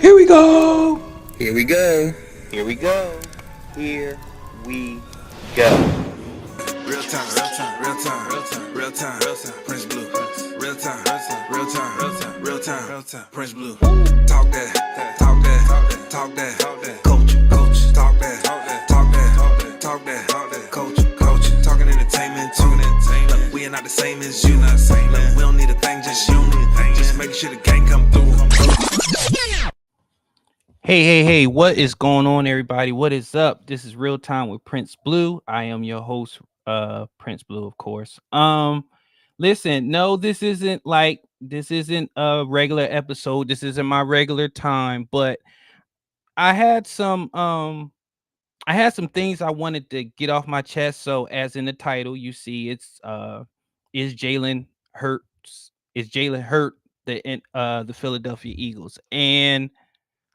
Here we go. Here we go. Here we go. Here we go. Real time, real time, real time, real time, real time, real time, Prince Blue. Real time, real time, real time, real time, real time, real time, Prince Blue. Talk that, talk that, talk that, coach, coach, talk that, talk that, talk that, coach, talking entertainment too. Look, we are not the same as you. Look, we don't need a thing, just you. Just making sure the gang come through. Hey, what is going on, everybody? What is up? This is Real Time with Prince Blue. I am your host, Prince Blue, of course. Listen, no, this isn't a regular episode. This isn't my regular time, but I had some I had some things I wanted to get off my chest. So as in the title, you see it's is Jalen Hurts, is Jalen Hurt the Philadelphia Eagles? And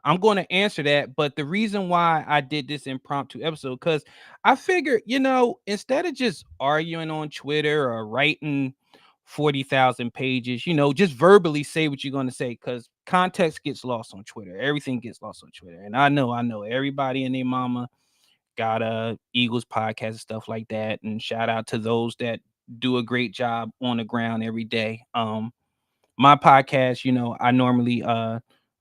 I'm going to answer that, but the reason why I did this impromptu episode, because I figured, instead of just arguing on Twitter or writing 40,000 pages, just verbally say what you're going to say, because context gets lost on Twitter. Everything gets lost on Twitter. And I know everybody and their mama got a Eagles podcast and stuff like that. And shout out to those that do a great job on the ground every day. My podcast, I normally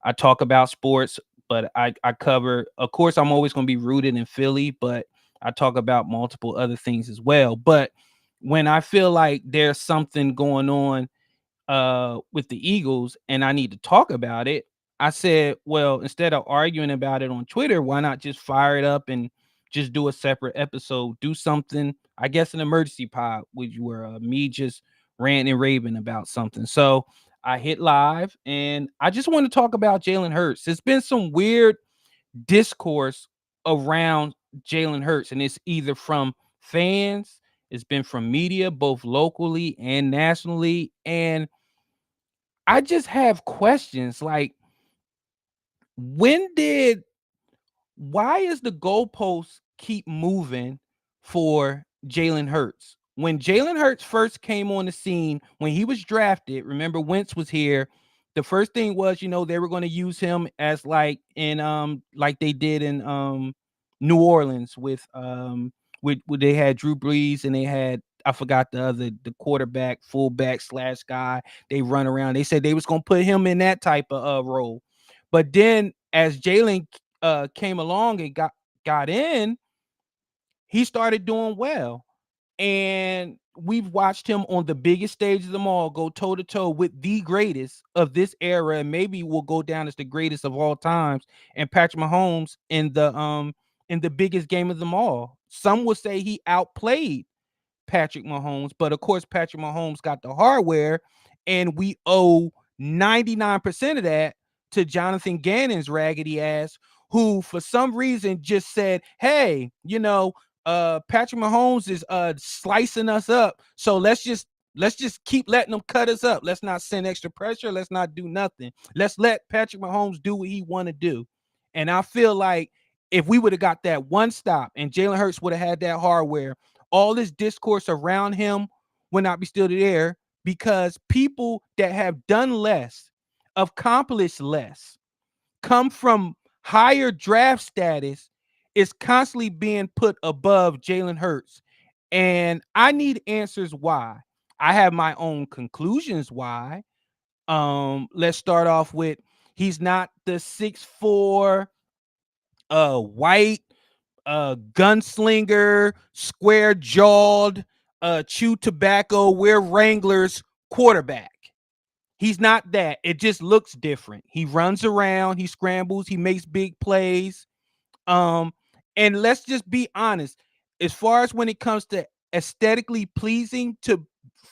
I talk about sports, but I cover, of course, I'm always going to be rooted in Philly, but I talk about multiple other things as well. But when I feel like there's something going on with the Eagles and I need to talk about it, I said, well, instead of arguing about it on Twitter, why not just fire it up and just do a separate episode, do something, I guess an emergency pod, which were me just ranting and raving about something. So I hit live and I just want to talk about Jalen Hurts. There's been some weird discourse around Jalen Hurts, and it's either from fans, it's been from media, both locally and nationally. And I just have questions like, when did why is the goalpost keep moving for Jalen Hurts? When Jalen Hurts first came on the scene, when he was drafted, remember Wentz was here. The first thing was, they were going to use him as like they did in New Orleans with they had Drew Brees and they had, I forgot the quarterback, fullback slash guy. They run around. They said they was gonna put him in that type of role. But then as Jalen came along and got in, he started doing well. And we've watched him on the biggest stage of them all go toe to toe with the greatest of this era, and maybe will go down as the greatest of all times. And Patrick Mahomes in the biggest game of them all. Some would say he outplayed Patrick Mahomes, but of course Patrick Mahomes got the hardware, and we owe 99% of that to Jonathan Gannon's raggedy ass, who for some reason just said, "Hey, Patrick Mahomes is slicing us up, so let's just keep letting them cut us up. Let's not send extra pressure. Let's not do nothing. Let's let Patrick Mahomes do what he want to do." And I feel like if we would have got that one stop and Jalen Hurts would have had that hardware, all this discourse around him would not be still there, because people that have done less, accomplished less, come from higher draft status, is constantly being put above Jalen Hurts. And I need answers why. I have my own conclusions why. Let's start off with, he's not the 6'4", white, gunslinger, square jawed, chew tobacco, wear Wranglers quarterback. He's not that. It just looks different. He runs around, he scrambles, he makes big plays. Um, and let's just be honest, as far as when it comes to aesthetically pleasing to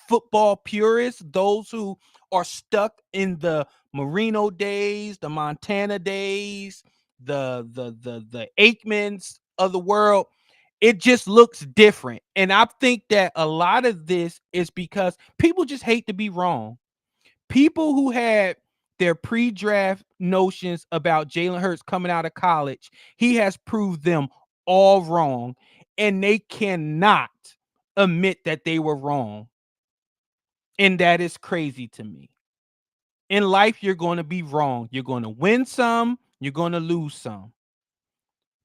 football purists, those who are stuck in the Marino days, the Montana days, the Aikmans of the world, it just looks different. And I think that a lot of this is because people just hate to be wrong. People who had their pre-draft notions about Jalen Hurts coming out of college, he has proved them all wrong, and they cannot admit that they were wrong. And that is crazy to me. in life, you're going to be wrong. You're going to win some, you're going to lose some.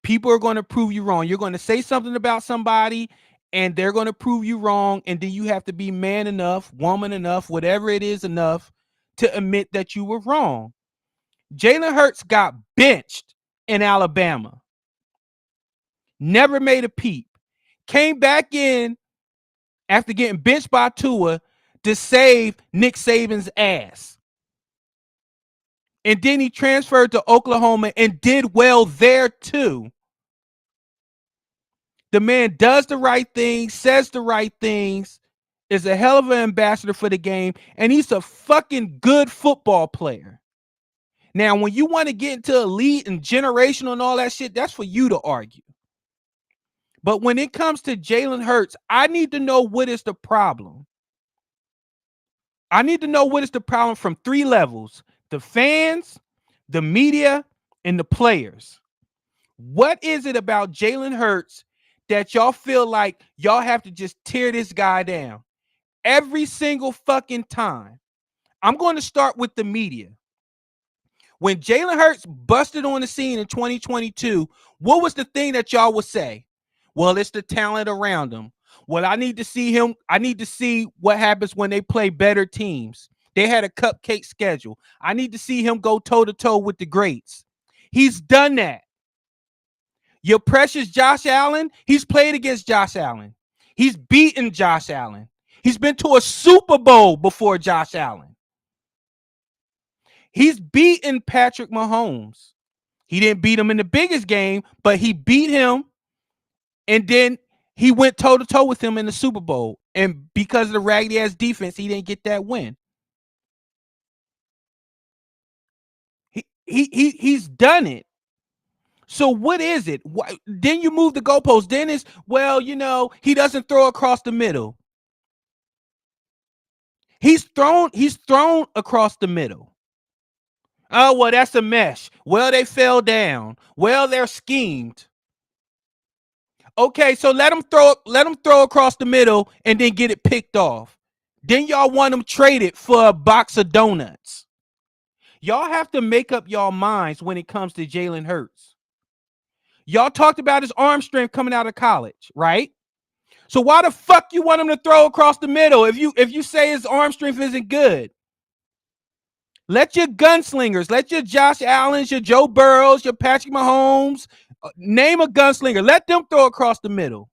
People are going to prove you wrong. You're going to say something about somebody and they're going to prove you wrong. And then you have to be man enough, woman enough, whatever it is enough to admit that you were wrong. Jalen Hurts got benched in Alabama. Never made a peep. Came back in after getting benched by Tua to save Nick Saban's ass. And then he transferred to Oklahoma and did well there too. The man does the right thing, says the right things, is a hell of an ambassador for the game, and he's a fucking good football player. Now, when you want to get into elite and generational and all that shit, that's for you to argue. But when it comes to Jalen Hurts, I need to know what is the problem. I need to know what is the problem from three levels: the fans, the media, and the players. What is it about Jalen Hurts that y'all feel like y'all have to just tear this guy down every single fucking time? I'm going to start with the media. When Jalen Hurts busted on the scene in 2022, what was the thing that y'all would say? Well, it's the talent around him. Well, I need to see him. I need to see what happens when they play better teams. They had a cupcake schedule. I need to see him go toe-to-toe with the greats. He's done that. Your precious Josh Allen, he's played against Josh Allen. He's beaten Josh Allen. He's been to a Super Bowl before Josh Allen. He's beaten Patrick Mahomes. He didn't beat him in the biggest game, but he beat him, and then he went toe-to-toe with him in the Super Bowl. And because of the raggedy-ass defense, he didn't get that win. He's done it. So what is it? Then you move the goalpost. Then it's, well, he doesn't throw across the middle. He's thrown across the middle. Oh, well, that's a mesh. Well, they fell down. Well, they're schemed. Okay, so let them throw across the middle and then get it picked off. Then y'all want them traded for a box of donuts. Y'all have to make up y'all minds when it comes to Jalen Hurts. Y'all talked about his arm strength coming out of college, right? So why the fuck you want him to throw across the middle if you say his arm strength isn't good? Let your gunslingers, let your Josh Allens, your Joe Burrows, your Patrick Mahomes, name a gunslinger. Let them throw across the middle.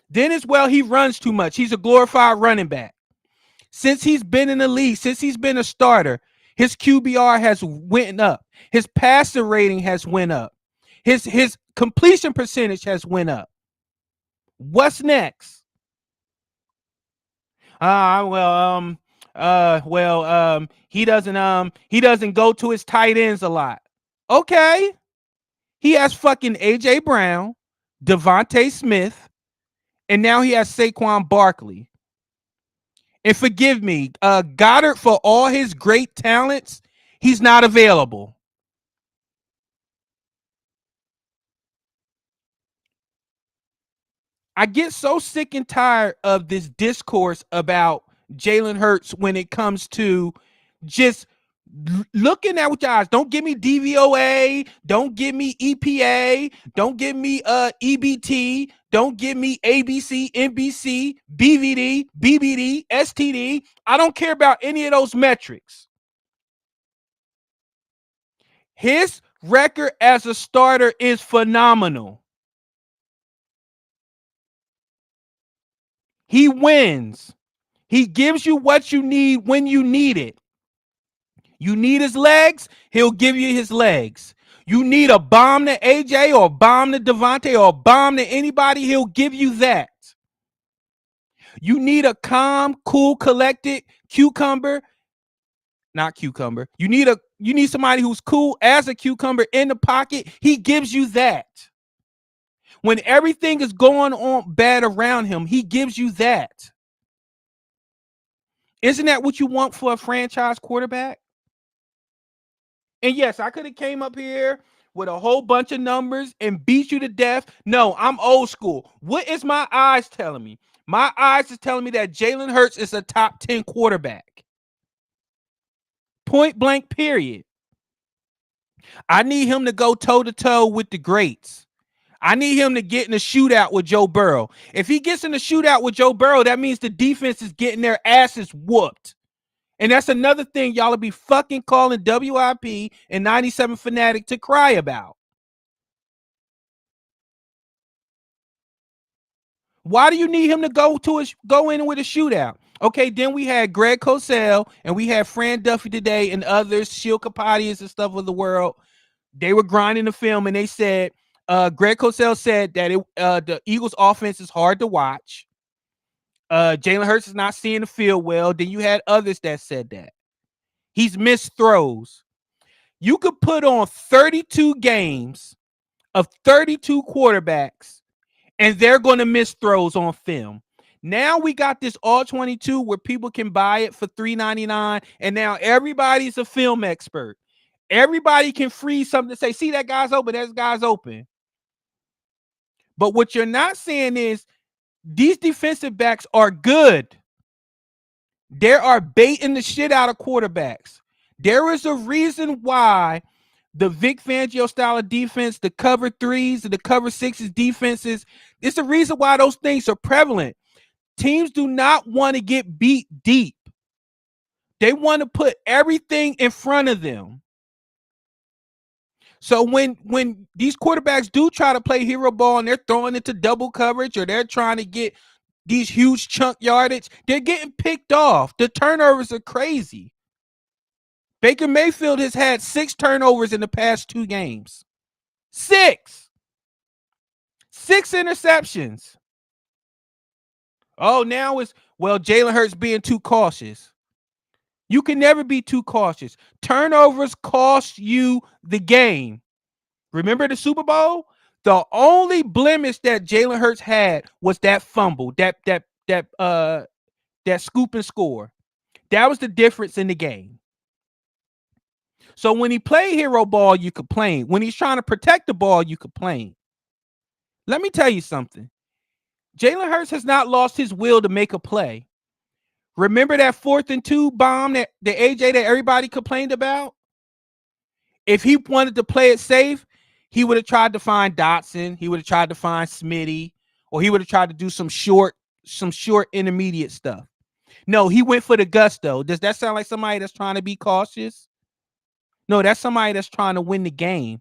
Then as well, he runs too much. He's a glorified running back. Since he's been in the league, since he's been a starter, his QBR has went up. His passer rating has went up. His completion percentage has went up. What's next? He doesn't go to his tight ends a lot. Okay. He has fucking AJ Brown, Devontae Smith, and now he has Saquon Barkley. And forgive me, Goddard, for all his great talents, he's not available. I get so sick and tired of this discourse about Jalen Hurts when it comes to just looking at what your eyes. Don't give me DVOA. Don't give me EPA. Don't give me EBT. Don't give me ABC, NBC, BVD, BBD, STD. I don't care about any of those metrics. His record as a starter is phenomenal. He wins. He gives you what you need when you need it. You need his legs, he'll give you his legs. You need a bomb to AJ or a bomb to Devontae or a bomb to anybody, he'll give you that. You need a calm, cool, collected cucumber. Not cucumber. You need somebody who's cool as a cucumber in the pocket. He gives you that. When everything is going on bad around him, he gives you that. Isn't that what you want for a franchise quarterback? And yes, I could have came up here with a whole bunch of numbers and beat you to death. No, I'm old school. What is my eyes telling me? My eyes is telling me that Jalen Hurts is a top 10 quarterback. Point blank, period. I need him to go toe to toe with the greats. I need him to get in a shootout with Joe Burrow. If he gets in a shootout with Joe Burrow, that means the defense is getting their asses whooped. And that's another thing y'all will be fucking calling WIP and 97 Fanatic to cry about. Why do you need him to go in with a shootout? Okay, then we had Greg Cosell and we had Fran Duffy today and others, Shield Kapadians and stuff of the world. They were grinding the film and they said, Greg Cosell said that the Eagles offense is hard to watch. Jalen Hurts is not seeing the field well. Then you had others that said that. He's missed throws. You could put on 32 games of 32 quarterbacks and they're going to miss throws on film. Now we got this all 22 where people can buy it for $3.99, and now everybody's a film expert. Everybody can freeze something to say, see, that guy's open, that guy's open. But what you're not saying is these defensive backs are good. They are baiting the shit out of quarterbacks. There is a reason why the Vic Fangio style of defense, the cover threes, and the cover sixes defenses, it's the reason why those things are prevalent. Teams do not want to get beat deep. They want to put everything in front of them. So when these quarterbacks do try to play hero ball and they're throwing into double coverage or they're trying to get these huge chunk yardage, they're getting picked off. The turnovers are crazy. Baker Mayfield has had 6 turnovers in the past 2 games. 6 interceptions. Oh, now it's, well, Jalen Hurts being too cautious. You can never be too cautious. Turnovers cost you the game. Remember the Super Bowl? The only blemish that Jalen Hurts had was that fumble, that scoop and score. That was the difference in the game. So when he played hero ball, you complain. When he's trying to protect the ball, you complain. Let me tell you something. Jalen Hurts has not lost his will to make a play. Remember that 4th and 2 bomb that the AJ that everybody complained about? If he wanted to play it safe, he would have tried to find Dotson. He would have tried to find Smitty, or he would have tried to do some short intermediate stuff. No, he went for the gusto. Does that sound like somebody that's trying to be cautious? No, that's somebody that's trying to win the game.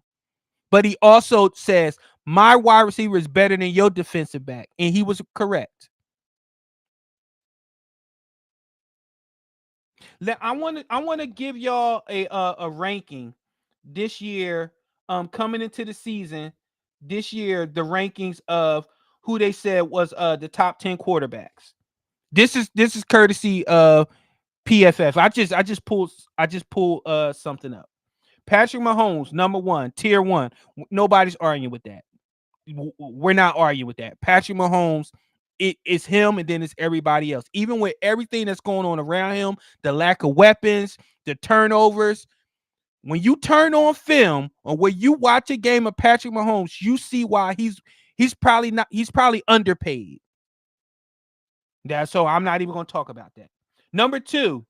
But he also says, my wide receiver is better than your defensive back. And he was correct. I want to give y'all a ranking this year, coming into the season. This year, the rankings of who they said was the top 10 quarterbacks. This is courtesy of PFF. I just pulled something up. Patrick Mahomes, number 1, tier 1. Nobody's arguing with that. We're not arguing with that. Patrick Mahomes, it's him, and then it's everybody else. Even with everything that's going on around him, the lack of weapons, the turnovers. When you turn on film or when you watch a game of Patrick Mahomes, you see why he's probably underpaid. So I'm not even going to talk about that. Number 2,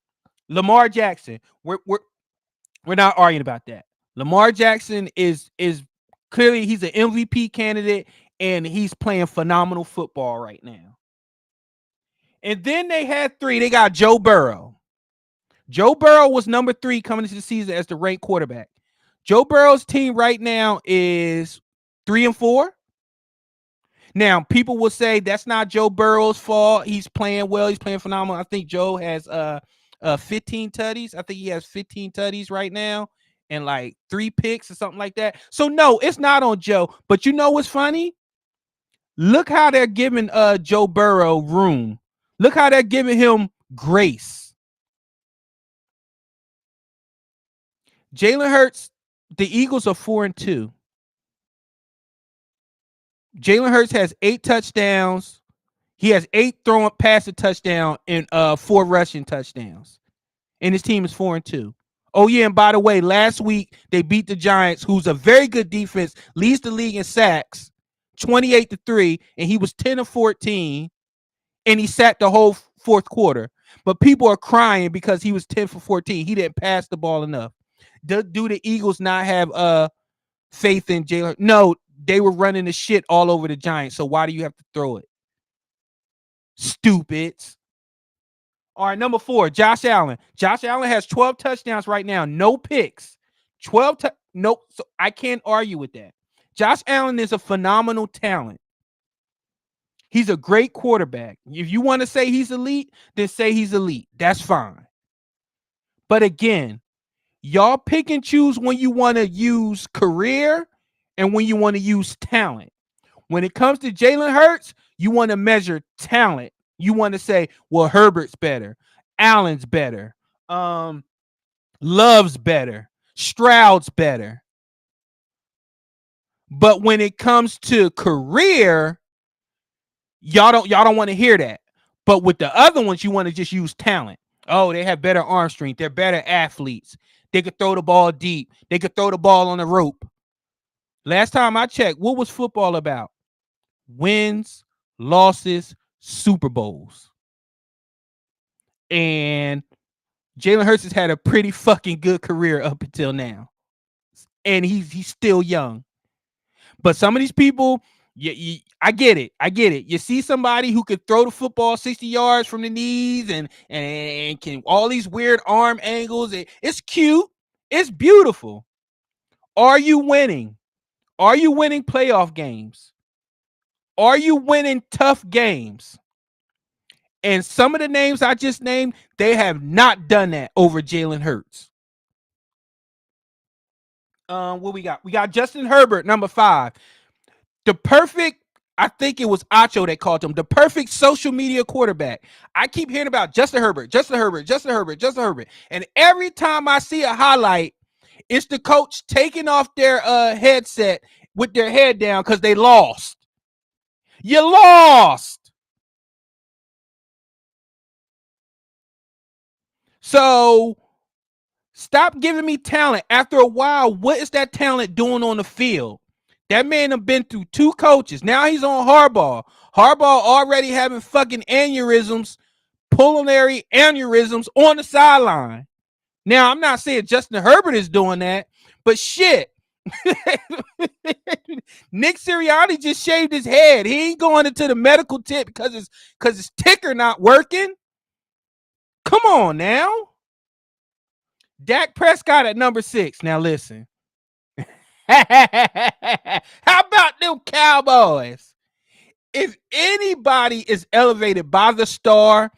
Lamar Jackson. We're not arguing about that. Lamar Jackson is clearly, he's an MVP candidate and he's playing phenomenal football right now. And then they had 3. They got Joe Burrow. Joe Burrow was number 3 coming into the season as the ranked quarterback. Joe Burrow's team right now is 3-4. Now, people will say that's not Joe Burrow's fault. He's playing well. He's playing phenomenal. I think Joe has 15 tutties. I think he has 15 tutties right now and like 3 picks or something like that. So no, it's not on Joe. But you know what's funny? Look how they're giving Joe Burrow room. Look how they're giving him grace. Jalen Hurts, the Eagles are 4-2. Jalen Hurts has 8 touchdowns. He has 8 passing touchdowns and 4 rushing touchdowns. And his team is 4-2. Oh, yeah, and by the way, last week they beat the Giants, who's a very good defense, leads the league in sacks, 28-3, and he was 10 of 14, and he sacked the whole fourth quarter. But people are crying because he was 10 for 14. He didn't pass the ball enough. Do the Eagles not have faith in Jalen? No, they were running the shit all over the Giants. So why do you have to throw it? Stupids. All right, number 4, Josh Allen. Josh Allen has 12 touchdowns right now, no picks. 12 nope. So I can't argue with that. Josh Allen is a phenomenal talent. He's a great quarterback. If you want to say he's elite, then say he's elite. That's fine. But again, y'all pick and choose when you want to use career and when you want to use talent. When it comes to Jalen Hurts, you want to measure talent. You want to say, well, Herbert's better, Allen's better, Love's better, Stroud's better. But when it comes to career, y'all don't want to hear that. But with the other ones, you want to just use talent. Oh, they have better arm strength. They're better athletes. They could throw the ball deep. They could throw the ball on the rope. Last time I checked, what was football about? Wins, losses, Super Bowls. And Jalen Hurts has had a pretty fucking good career up until now. And he's still young. But some of these people, I get it. You see somebody who could throw the football 60 yards from the knees and can all these weird arm angles. It's cute. It's beautiful. Are you winning? Are you winning playoff games? Are you winning tough games? And some of the names I just named, they have not done that over Jalen Hurts. What we got? We got Justin Herbert, number 5. The perfect, I think it was Acho that called him the perfect social media quarterback. I keep hearing about Justin Herbert. And every time I see a highlight, it's the coach taking off their headset with their head down because they lost. You lost. So stop giving me talent. After a while, what is that talent doing on the field? That man have been through 2 coaches. Now he's on Harbaugh. Harbaugh already having fucking aneurysms, pulmonary aneurysms on the sideline. Now, I'm not saying Justin Herbert is doing that, but shit. Nick Sirianni just shaved his head. He ain't going into the medical tip because his ticker not working. Come on now. Dak Prescott at number 6. Now listen. How about them Cowboys? If anybody is elevated by the star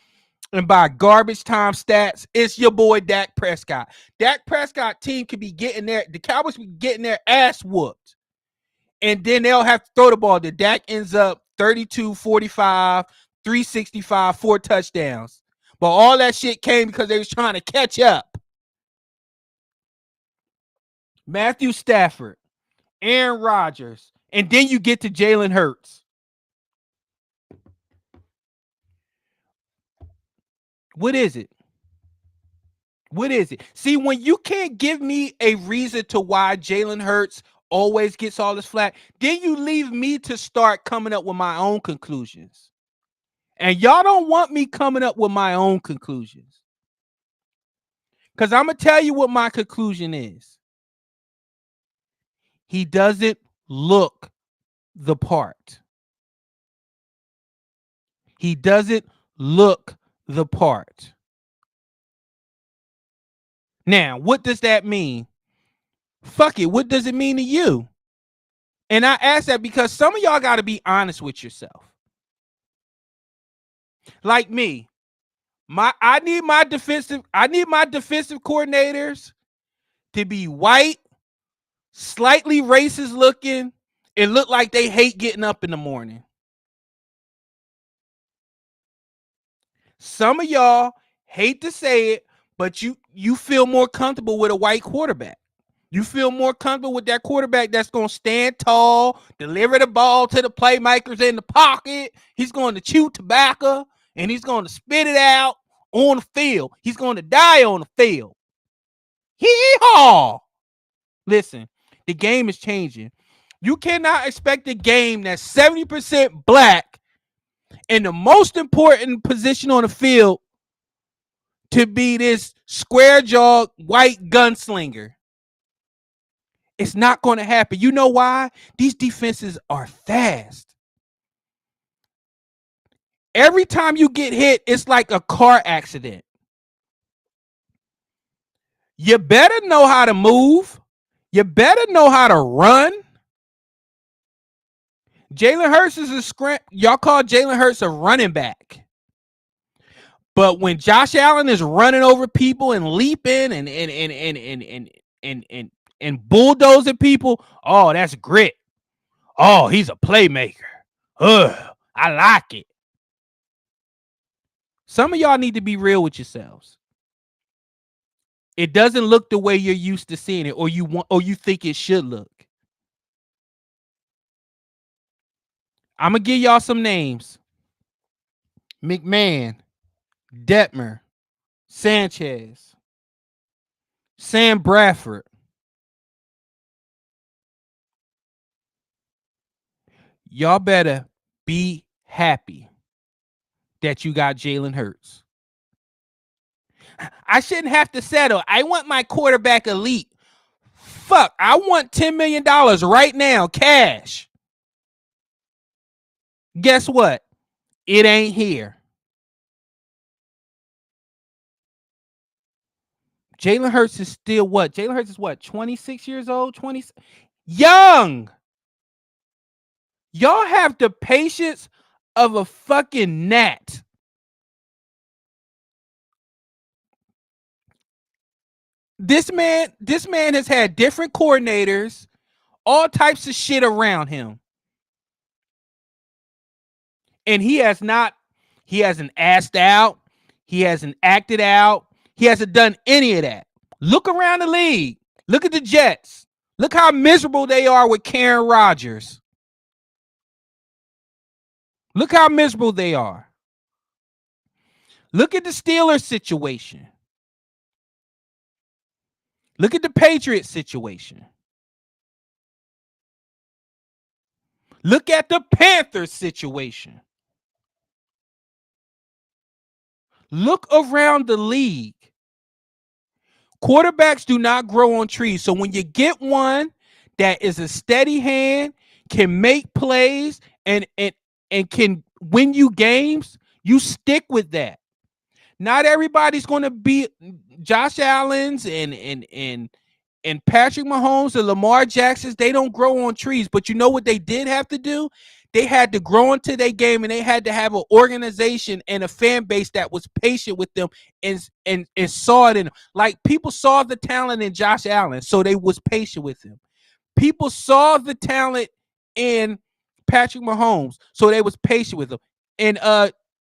and by garbage time stats, it's your boy Dak Prescott. Dak Prescott team could be getting the Cowboys be getting their ass whooped. And then they'll have to throw the ball. The Dak ends up 32-45, 365, 4 touchdowns. But all that shit came because they was trying to catch up. Matthew Stafford, Aaron Rodgers, and then you get to Jalen Hurts. What is it? What is it? See, when you can't give me a reason to why Jalen Hurts always gets all this flack, then you leave me to start coming up with my own conclusions. And y'all don't want me coming up with my own conclusions. Because I'm going to tell you what my conclusion is. He doesn't look the part. He doesn't look the part. Now, what does that mean? Fuck it. What does it mean to you? And I ask that because some of y'all got to be honest with yourself. Like me, I need my defensive coordinators to be white, slightly racist looking, and look like they hate getting up in the morning. Some of y'all hate to say it, but you feel more comfortable with a white quarterback. You feel more comfortable with that quarterback that's going to stand tall, deliver the ball to the playmakers in the pocket. He's going to chew tobacco, and he's going to spit it out on the field. He's going to die on the field. Hee-haw! Listen, the game is changing. You cannot expect a game that's 70% black and the most important position on the field to be this square jawed white gunslinger. It's not going to happen. You know why? These defenses are fast. Every time you get hit, it's like a car accident. You better know how to move. You better know how to run. Jalen Hurts is a scrimp. Y'all call Jalen Hurts a running back. But when Josh Allen is running over people and leaping and bulldozing people, oh, that's grit. Oh, he's a playmaker. Ugh, I like it. Some of y'all need to be real with yourselves. It doesn't look the way you're used to seeing it, or you think it should look. I'm gonna give y'all some names: McMahon, Detmer, Sanchez, Sam Bradford. Y'all better be happy that you got Jalen Hurts. I shouldn't have to settle. I want my quarterback elite. Fuck, I want $10 million right now, cash. Guess what? It ain't here. Jalen Hurts is still what? Jalen Hurts is what? 26 years old? 20? Young. Y'all have the patience of a fucking gnat. This man has had different coordinators, all types of shit around him. And he hasn't asked out. He hasn't acted out. He hasn't done any of that. Look around the league. Look at the Jets. Look how miserable they are with Karen Rodgers. Look how miserable they are. Look at the Steelers situation. Look at the Patriots situation. Look at the Panthers situation. Look around the league. Quarterbacks do not grow on trees. So when you get one that is a steady hand, can make plays, and can win you games, you stick with that. Not everybody's going to be Josh Allen's and Patrick Mahomes and Lamar Jackson's. They don't grow on trees. But you know what they did have to do? They had to grow into their game, and they had to have an organization and a fan base that was patient with them and saw it in them. Like, people saw the talent in Josh Allen, so they was patient with him. People saw the talent in Patrick Mahomes, so they was patient with him. And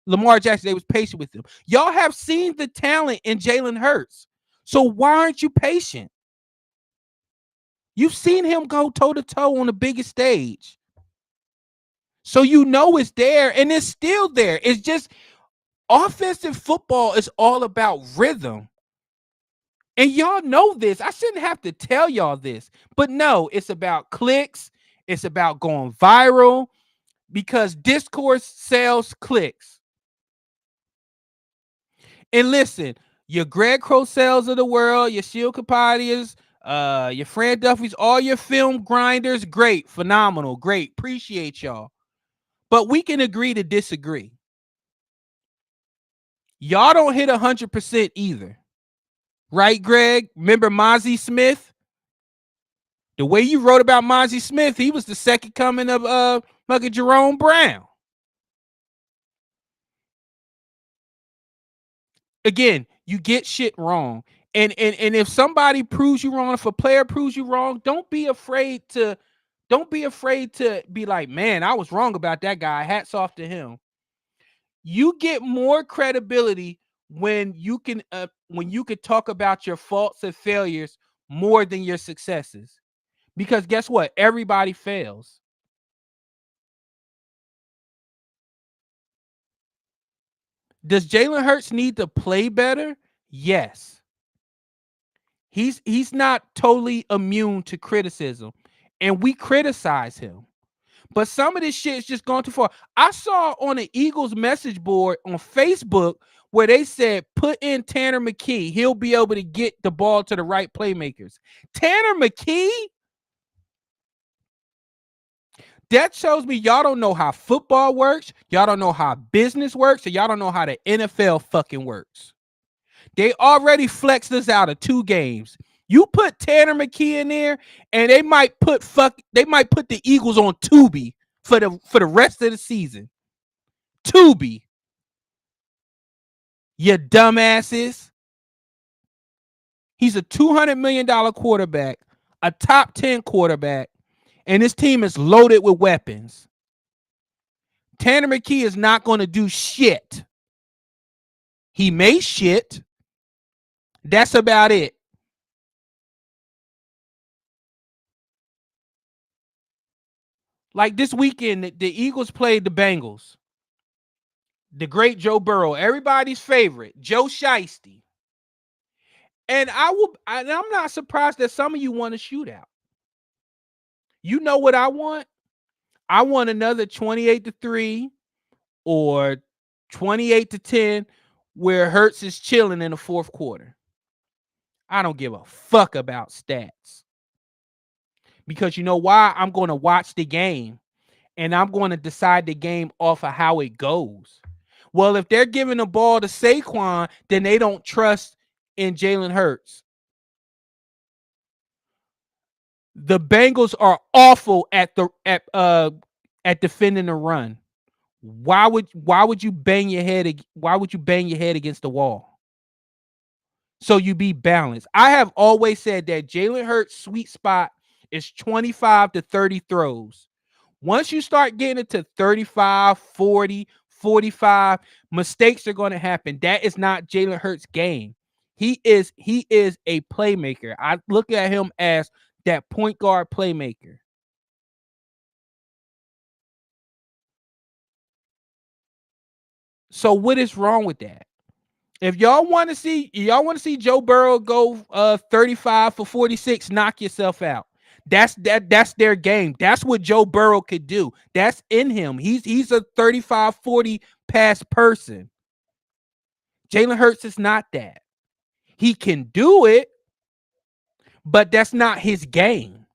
Lamar Jackson, they was patient with him. Y'all have seen the talent in Jalen Hurts, so why aren't you patient? You've seen him go toe-to-toe on the biggest stage. So you know it's there, and it's still there. It's just offensive football is all about rhythm. And y'all know this. I shouldn't have to tell y'all this. But no, it's about clicks. It's about going viral, because discourse sells clicks. And listen, your Greg Crossells of the world, your Shield Capadias, your Fran Duffy's, all your film grinders, great, phenomenal, great. Appreciate y'all. But we can agree to disagree. Y'all don't hit 100% either. Right, Greg? Remember Mozzie Smith? The way you wrote about Mozzie Smith, he was the second coming of Jerome Brown. Again, you get shit wrong. And if somebody proves you wrong, if a player proves you wrong, don't be afraid to be like, man, I was wrong about that guy. Hats off to him. You get more credibility when you can talk about your faults and failures more than your successes. Because guess what? Everybody fails. Does Jalen Hurts need to play better? Yes. He's not totally immune to criticism, and we criticize him. But some of this shit is just going too far. I saw on the Eagles message board on Facebook where they said put in Tanner McKee. He'll be able to get the ball to the right playmakers. Tanner McKee? That shows me y'all don't know how football works. Y'all don't know how business works. And y'all don't know how the NFL fucking works. They already flexed us out of 2 games. You put Tanner McKee in there, and they might put the Eagles on Tubi for the rest of the season. Tubi. You dumbasses. He's a $200 million quarterback, a top 10 quarterback, and this team is loaded with weapons. Tanner McKee is not going to do shit. He may shit. That's about it. Like this weekend, the Eagles played the Bengals. The great Joe Burrow, everybody's favorite, Joe Shiesty. And I'm not surprised that some of you want a shootout. You know what I want? I want another 28-3 or 28-10 where Hurts is chilling in the fourth quarter. I don't give a fuck about stats. Because you know why? I'm going to watch the game and I'm going to decide the game off of how it goes. Well, if they're giving the ball to Saquon, then they don't trust in Jalen Hurts. The Bengals are awful at defending the run. Why would you bang your head against the wall? So you be balanced. I have always said that Jalen Hurts' sweet spot is 25 to 30 throws. Once you start getting it to 35, 40, 45, mistakes are going to happen. That is not Jalen Hurts' game. He is a playmaker. I look at him as that point guard playmaker. So what is wrong with that? If y'all want to see Joe Burrow go 35 for 46, knock yourself out. That's their game. That's what Joe Burrow could do. That's in him. He's a 35-40 pass person. Jalen Hurts is not that. He can do it, but that's not his game.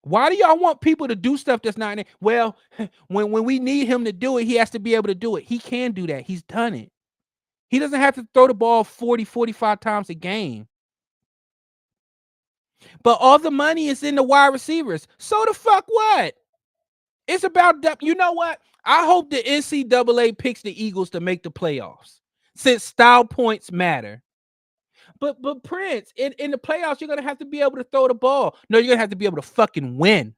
Why do y'all want people to do stuff that's not in it? Well, when we need him to do it, he has to be able to do it. He can do that. He's done it. He doesn't have to throw the ball 40, 45 times a game. But all the money is in the wide receivers. So the fuck what? It's about that. You know what? I hope the NCAA picks the Eagles to make the playoffs since style points matter. But Prince, in the playoffs, you're going to have to be able to throw the ball. No, you're going to have to be able to fucking win.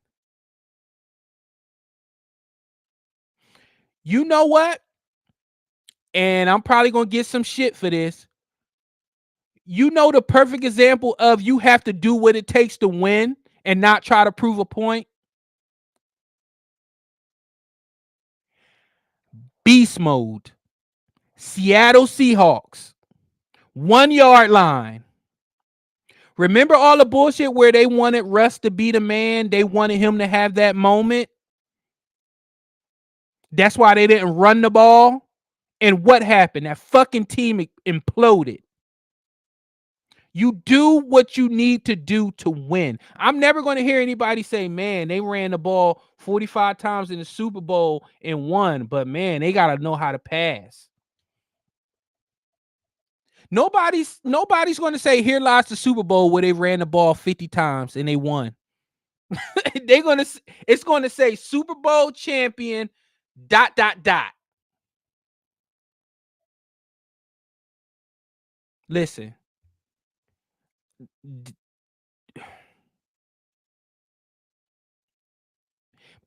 You know what? And I'm probably going to get some shit for this. You know the perfect example of you have to do what it takes to win and not try to prove a point? Beast mode. Seattle Seahawks. 1 yard line. Remember all the bullshit where they wanted Russ to be the man? They wanted him to have that moment. That's why they didn't run the ball. And what happened? That fucking team imploded. You do what you need to do to win. I'm never going to hear anybody say, man, they ran the ball 45 times in the Super Bowl and won. But, man, they got to know how to pass. Nobody's going to say, here lies the Super Bowl where they ran the ball 50 times and they won. It's going to say Super Bowl champion ... Listen.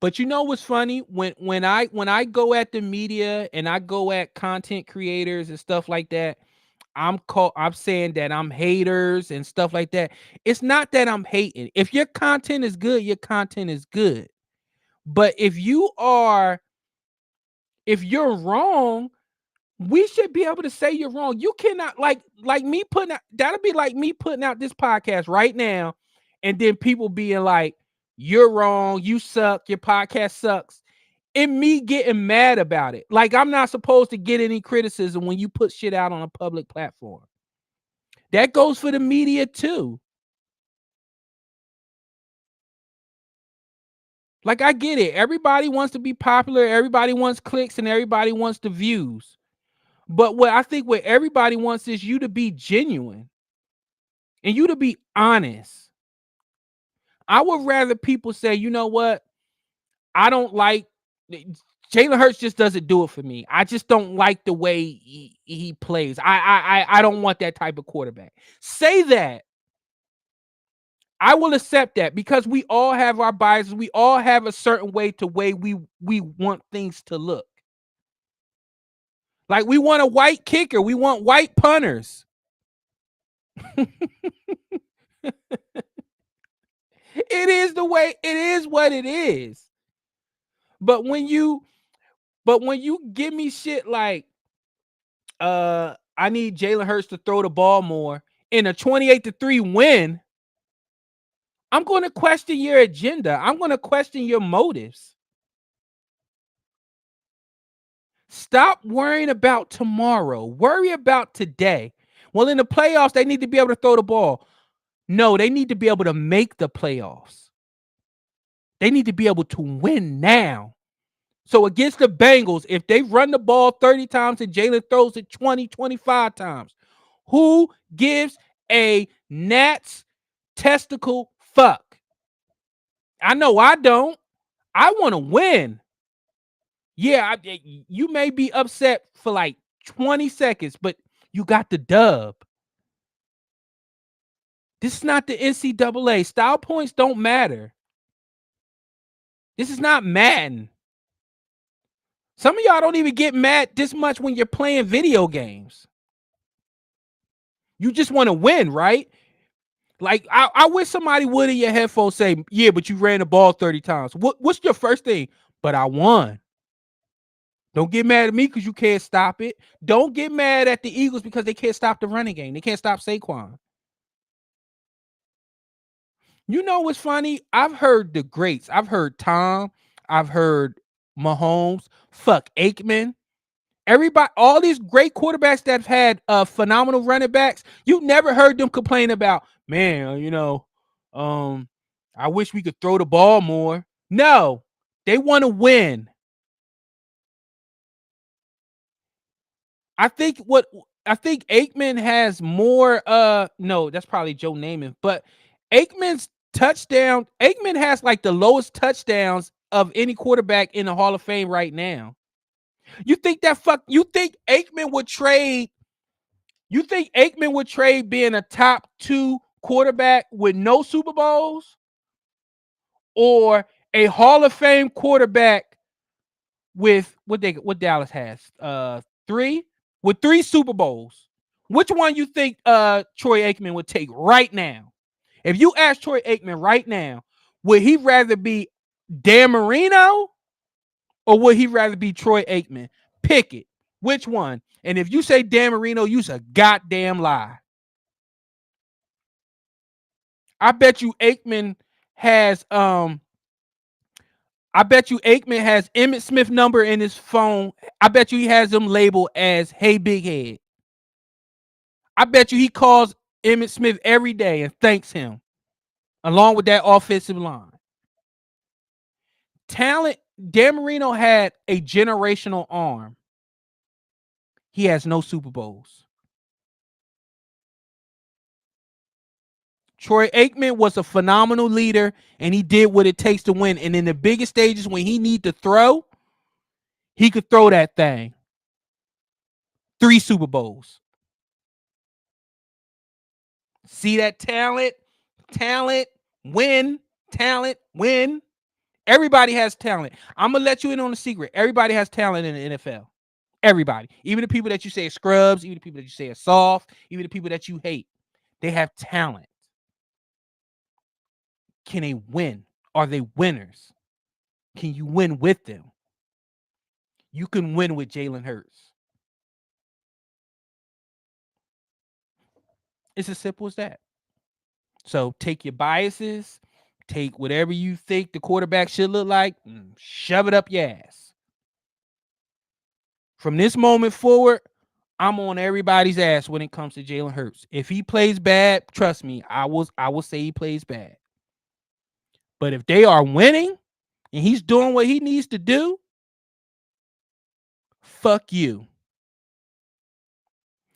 But you know what's funny? When I go at the media and I go at content creators and stuff like that, I'm saying that I'm haters and stuff like that. It's not that I'm hating. If your content is good, your content is good. But if you're wrong, we should be able to say you're wrong. You cannot like me putting out, that'll be like me putting out this podcast right now, and then people being like, you're wrong, you suck, your podcast sucks. and me getting mad about it. Like I'm not supposed to get any criticism when you put shit out on a public platform. That goes for the media too. Like I get it. Everybody wants to be popular, everybody wants clicks, and everybody wants the views. But what everybody wants is you to be genuine and you to be honest. I would rather people say, you know what? I don't like Jalen Hurts just doesn't do it for me. I just don't like the way he plays. I don't want that type of quarterback. Say that. I will accept that because we all have our biases. We all have a certain way we want things to look. Like we want a white kicker, we want white punters. It is the way it is what it is. But when you give me shit like I need Jalen Hurts to throw the ball more in a 28-3 win, I'm going to question your agenda. I'm going to question your motives. Stop worrying about tomorrow. Worry about today. Well, in the playoffs, they need to be able to throw the ball. No, they need to be able to make the playoffs. They need to be able to win now. So against the Bengals, if they run the ball 30 times and Jalen throws it 20, 25 times, who gives a gnat's testicle fuck? I know I don't. I want to win. Yeah, you may be upset for like 20 seconds, but you got the dub. This is not the NCAA. Style points don't matter. This is not Madden. Some of y'all don't even get mad this much when you're playing video games. You just want to win, right? Like, I wish somebody would in your headphones say, yeah, but you ran the ball 30 times. What's your first thing? But I won. Don't get mad at me because you can't stop it. Don't get mad at the Eagles because they can't stop the running game. They can't stop Saquon. You know what's funny? I've heard the greats. I've heard Tom. I've heard Mahomes. Fuck Aikman. Everybody, all these great quarterbacks that have had phenomenal running backs, you never heard them complain about, man, I wish we could throw the ball more. No, they want to win. I think Aikman has more no, that's probably Joe Namath, but Aikman has like the lowest touchdowns of any quarterback in the Hall of Fame right now. You think Aikman would trade being a top 2 quarterback with no Super Bowls or a Hall of Fame quarterback with what Dallas has? 3 with 3 Super Bowls. Which one you think Troy Aikman would take right now? If you ask Troy Aikman right now, would he rather be Dan Marino or would he rather be Troy Aikman? Pick it. Which one? And if you say Dan Marino, you's a goddamn lie. I bet you Aikman has Emmitt Smith number in his phone. I bet you he has him labeled as Hey Big Head. I bet you he calls Emmitt Smith every day and thanks him, along with that offensive line. Talent, Dan Marino had a generational arm. He has no Super Bowls. Troy Aikman was a phenomenal leader, and he did what it takes to win. And in the biggest stages when he need to throw, he could throw that thing. 3 Super Bowls. See that talent? Talent, win. Talent, win. Everybody has talent. I'm going to let you in on a secret. Everybody has talent in the NFL. Everybody. Even the people that you say are scrubs, even the people that you say are soft, even the people that you hate. They have talent. Can they win? Are they winners? Can you win with them? You can win with Jalen Hurts. It's as simple as that. So take your biases, take whatever you think the quarterback should look like, shove it up your ass. From this moment forward, I'm on everybody's ass when it comes to Jalen Hurts. If he plays bad, trust me, I will say he plays bad. But if they are winning and he's doing what he needs to do, fuck you.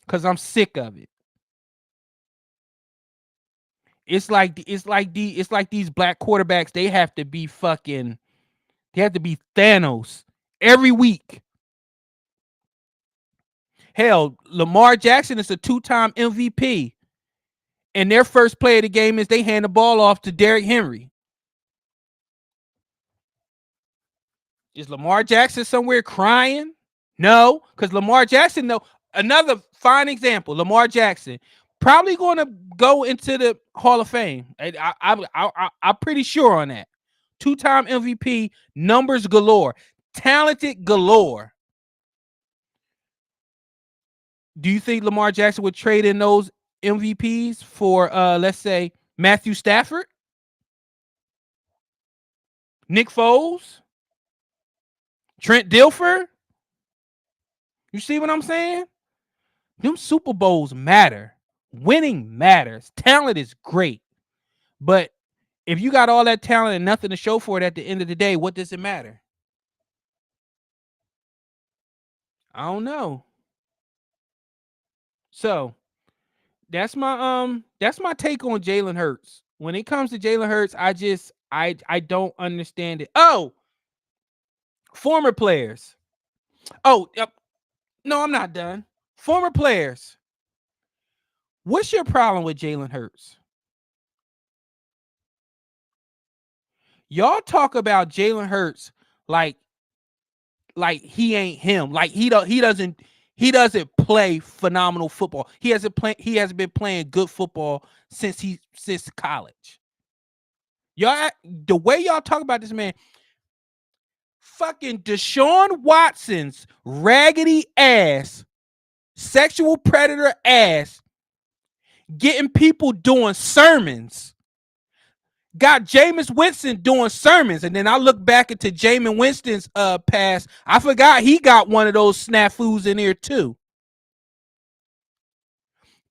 Cause I'm sick of it. It's like these black quarterbacks, they have to be Thanos every week. Hell, Lamar Jackson is a 2-time MVP. And their first play of the game is they hand the ball off to Derrick Henry. Is Lamar Jackson somewhere crying? No, because Lamar Jackson, no. Another fine example, Lamar Jackson, probably going to go into the Hall of Fame. I'm pretty sure on that. 2-time MVP, numbers galore, talented galore. Do you think Lamar Jackson would trade in those MVPs for, let's say, Matthew Stafford? Nick Foles? Trent Dilfer? You see what I'm saying? Them Super Bowls matter. Winning matters. Talent is great. But if you got all that talent and nothing to show for it at the end of the day, what does it matter? I don't know. So that's my take on Jalen Hurts. When it comes to Jalen Hurts, I don't understand it. Oh, former players. Oh, no, I'm not done. Former players. What's your problem with Jalen Hurts? Y'all talk about Jalen Hurts like he ain't him. Like he doesn't play phenomenal football. He hasn't been playing good football since college. Y'all, the way y'all talk about this man, fucking Deshaun Watson's raggedy ass, sexual predator ass, getting people doing sermons. Got Jameis Winston doing sermons, and then I look back into Jameis Winston's past. I forgot he got one of those snafus in here too.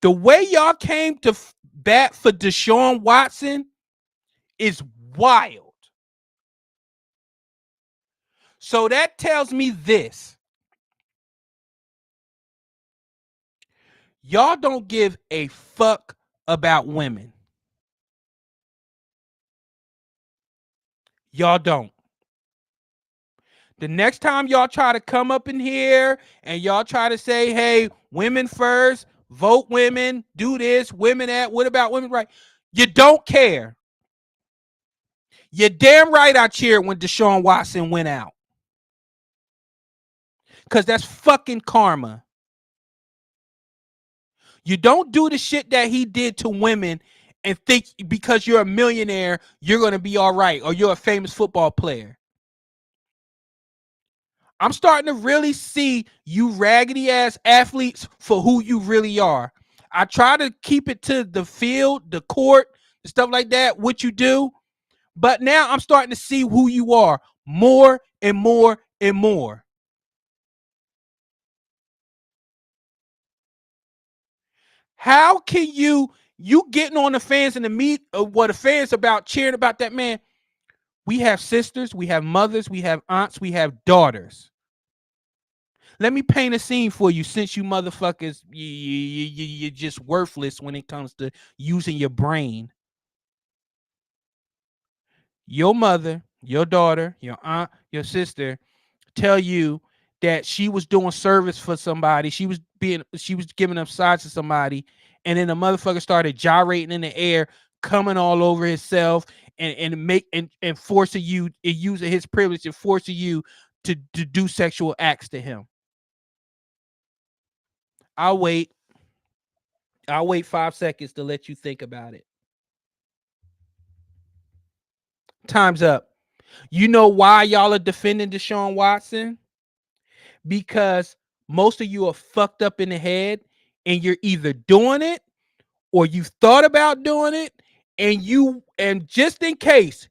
The way y'all came to bat for Deshaun Watson is wild. So that tells me this. Y'all don't give a fuck about women. Y'all don't. The next time y'all try to come up in here and y'all try to say, hey, women first, vote women, do this, women that, what about women right? You don't care. You're damn right I cheered when Deshaun Watson went out. Because that's fucking karma. You don't do the shit that he did to women and think because you're a millionaire, you're going to be all right, or you're a famous football player. I'm starting to really see you raggedy ass athletes for who you really are. I try to keep it to the field, the court, stuff like that, what you do. But now I'm starting to see who you are more and more and more. How can you getting on the fans and the meat of what the fans about cheering about that man? We have sisters, we have mothers, we have aunts, we have daughters. Let me paint a scene for you, since you motherfuckers, you're just worthless when it comes to using your brain. Your mother, your daughter, your aunt, your sister tell you that she was doing service for somebody. She was giving up sides to somebody, and then the motherfucker started gyrating in the air, coming all over himself, and forcing you, and using his privilege and forcing you to do sexual acts to him. I'll wait 5 seconds to let you think about it. Time's up. You know why y'all are defending Deshaun Watson? Because most of you are fucked up in the head, and you're either doing it or you've thought about doing it, and just in case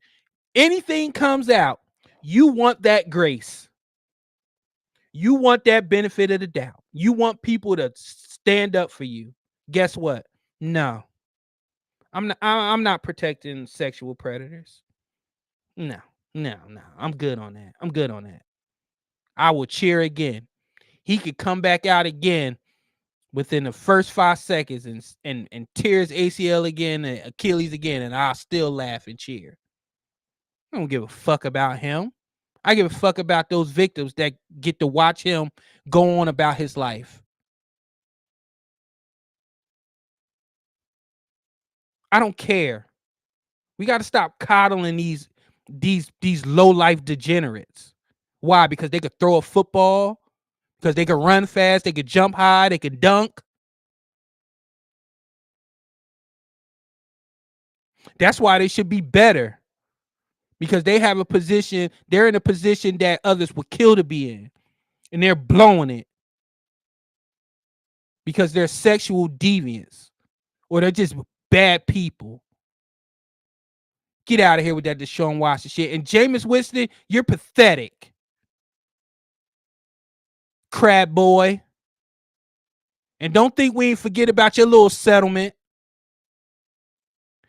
anything comes out, you want that grace. You want that benefit of the doubt. You want people to stand up for you. Guess what? No. I'm not protecting sexual predators. No. No. I'm good on that. I'm good on that. I will cheer again. He could come back out again within the first 5 seconds and tear his ACL again and Achilles again, and I'll still laugh and cheer. I don't give a fuck about him. I give a fuck about those victims that get to watch him go on about his life. I don't care. We got to stop coddling these low life degenerates. Why? Because they could throw a football, because they could run fast, they could jump high, they could dunk. That's why they should be better. Because they have a position, they're in a position that others would kill to be in. And they're blowing it. Because they're sexual deviants. Or they're just bad people. Get out of here with that Deshaun Watson shit. And Jameis Winston, you're pathetic. Crab boy. And don't think we ain't forget about your little settlement.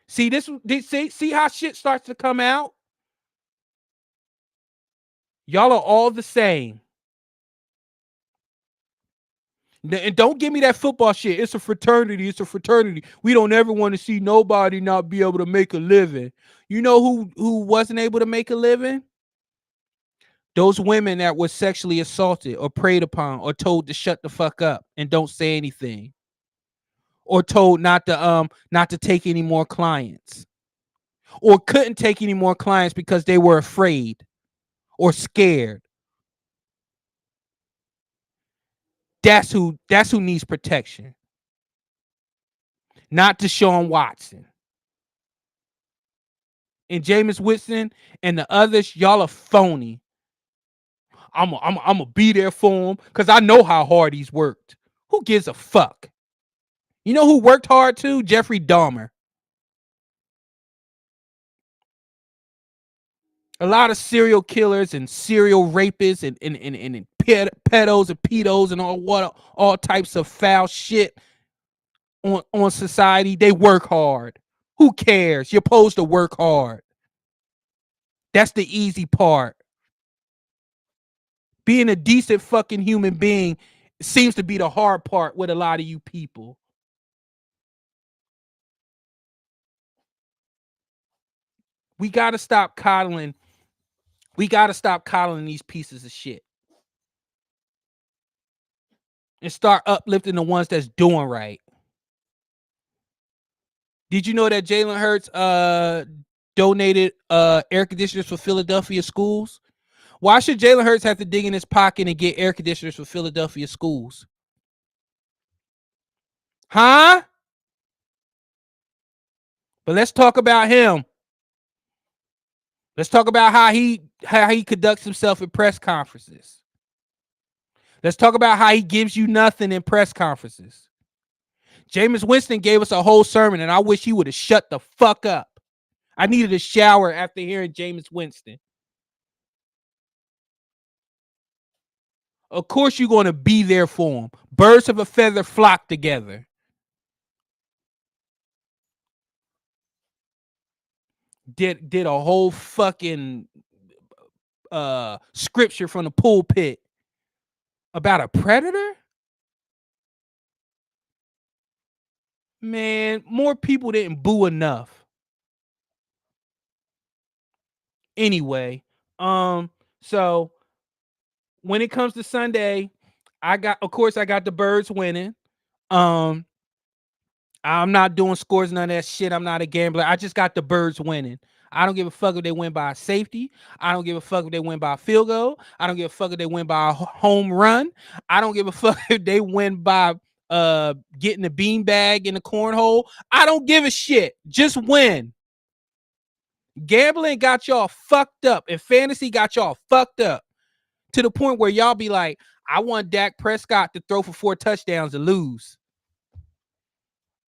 See see how shit starts to come out? Y'all are all the same. And don't give me that football shit. It's a fraternity. It's a fraternity. We don't ever want to see nobody not be able to make a living. You know who wasn't able to make a living? Those women that were sexually assaulted or preyed upon or told to shut the fuck up and don't say anything. Or told not to take any more clients. Or couldn't take any more clients because they were afraid or scared. That's who needs protection. Not Deshaun Watson. And Jameis Winston and the others, y'all are phony. I'm gonna be there for him because I know how hard he's worked. Who gives a fuck? You know who worked hard too? Jeffrey Dahmer. A lot of serial killers and serial rapists and pedos and pedos and all types of foul shit on society. They work hard. Who cares? You're supposed to work hard. That's the easy part. Being a decent fucking human being seems to be the hard part with a lot of you people. We got to stop coddling. We got to stop coddling these pieces of shit. And start uplifting the ones that's doing right. Did you know that Jalen Hurts donated air conditioners for Philadelphia schools? Why should Jalen Hurts have to dig in his pocket and get air conditioners for Philadelphia schools? Huh? But let's talk about him. Let's talk about how he conducts himself in press conferences. Let's talk about how he gives you nothing in press conferences. Jameis Winston gave us a whole sermon, and I wish he would have shut the fuck up. I needed a shower after hearing Jameis Winston. Of course you're going to be there for him. Birds of a feather flock together. Did a whole fucking scripture from the pulpit about a predator? Man, more people didn't boo enough. Anyway, so when it comes to Sunday, I got the Birds winning. I'm not doing scores, none of that shit. I'm not a gambler. I just got the Birds winning. I don't give a fuck if they win by a safety. I don't give a fuck if they win by a field goal. I don't give a fuck if they win by a home run. I don't give a fuck if they win by getting the beanbag in the cornhole. I don't give a shit. Just win. Gambling got y'all fucked up, and fantasy got y'all fucked up to the point where y'all be like, I want Dak Prescott to throw for 4 touchdowns and lose.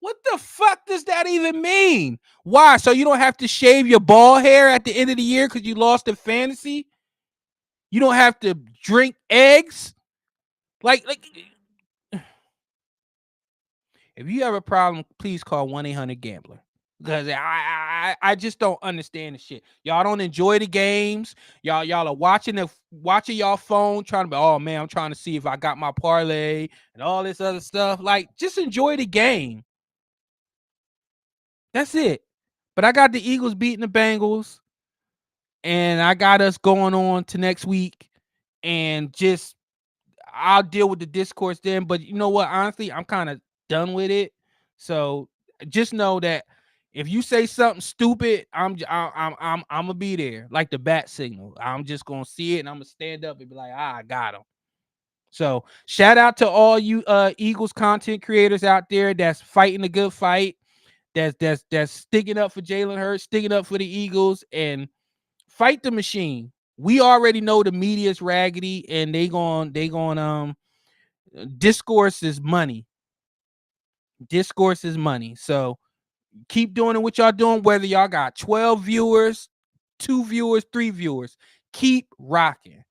What the fuck does that even mean? Why? So you don't have to shave your ball hair at the end of the year because you lost in fantasy? You don't have to drink eggs? Like if you have a problem, please call 1-800-GAMBLER. Because I just don't understand the shit. Y'all don't enjoy the games. Y'all are watching y'all phone, trying to be, oh man, I'm trying to see if I got my parlay and all this other stuff. Like, just enjoy the game. That's it. But I got the Eagles beating the Bengals, and I got us going on to next week. And just I'll deal with the discourse then. But you know what? Honestly, I'm kind of done with it. So just know that if you say something stupid, I'm gonna be there like the bat signal. I'm just gonna see it and I'm gonna stand up and be like, I got him. So shout out to all you Eagles content creators out there that's fighting a good fight, that's sticking up for Jalen Hurts, sticking up for the Eagles, and fight the machine. We already know the media's raggedy, and they going discourse is money. Discourse is money. So keep doing it what y'all doing, whether y'all got 12 viewers, 2 viewers, 3 viewers. Keep rocking.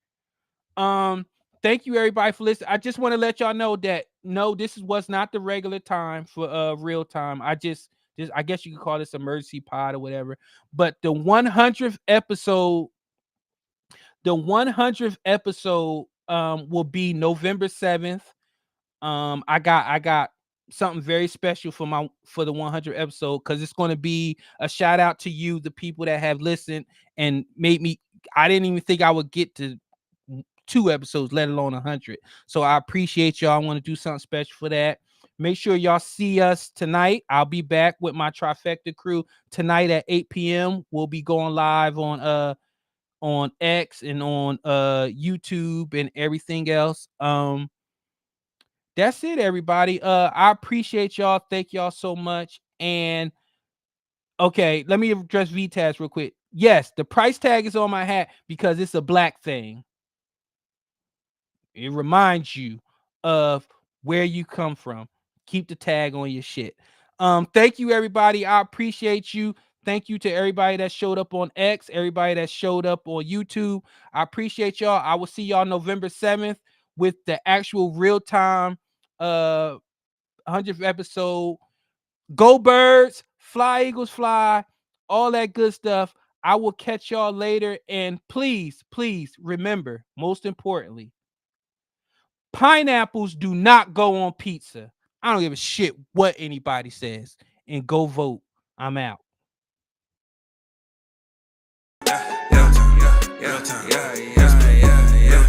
Thank you everybody for listening. I just want to let y'all know that no, was not the regular time for real time. I guess you could call this emergency pod or whatever. But the 100th episode will be November 7th. I got something very special for the 100th episode, because it's going to be a shout out to you, the people that have listened and made me. I didn't even think I would get to 2 episodes, let alone 100. So I appreciate y'all. I want to do something special for that. Make sure y'all see us tonight. I'll be back with my trifecta crew tonight at 8 p.m. We'll be going live on X and on YouTube and everything else. That's it, everybody. I appreciate y'all. Thank y'all so much. And okay, let me address VTAS real quick. Yes, the price tag is on my hat because it's a black thing. It reminds you of where you come from. Keep the tag on your shit. Thank you, everybody. I appreciate you. Thank you to everybody that showed up on X, everybody that showed up on YouTube. I appreciate y'all. I will see y'all November 7th with the actual real-time 100th episode. Go Birds, fly Eagles fly, all that good stuff. I will catch y'all later. And please, please remember, most importantly, pineapples do not go on pizza. I don't give a shit what anybody says. And go vote. I'm out. Yeah, yeah, yeah, yeah, yeah, yeah, yeah, yeah.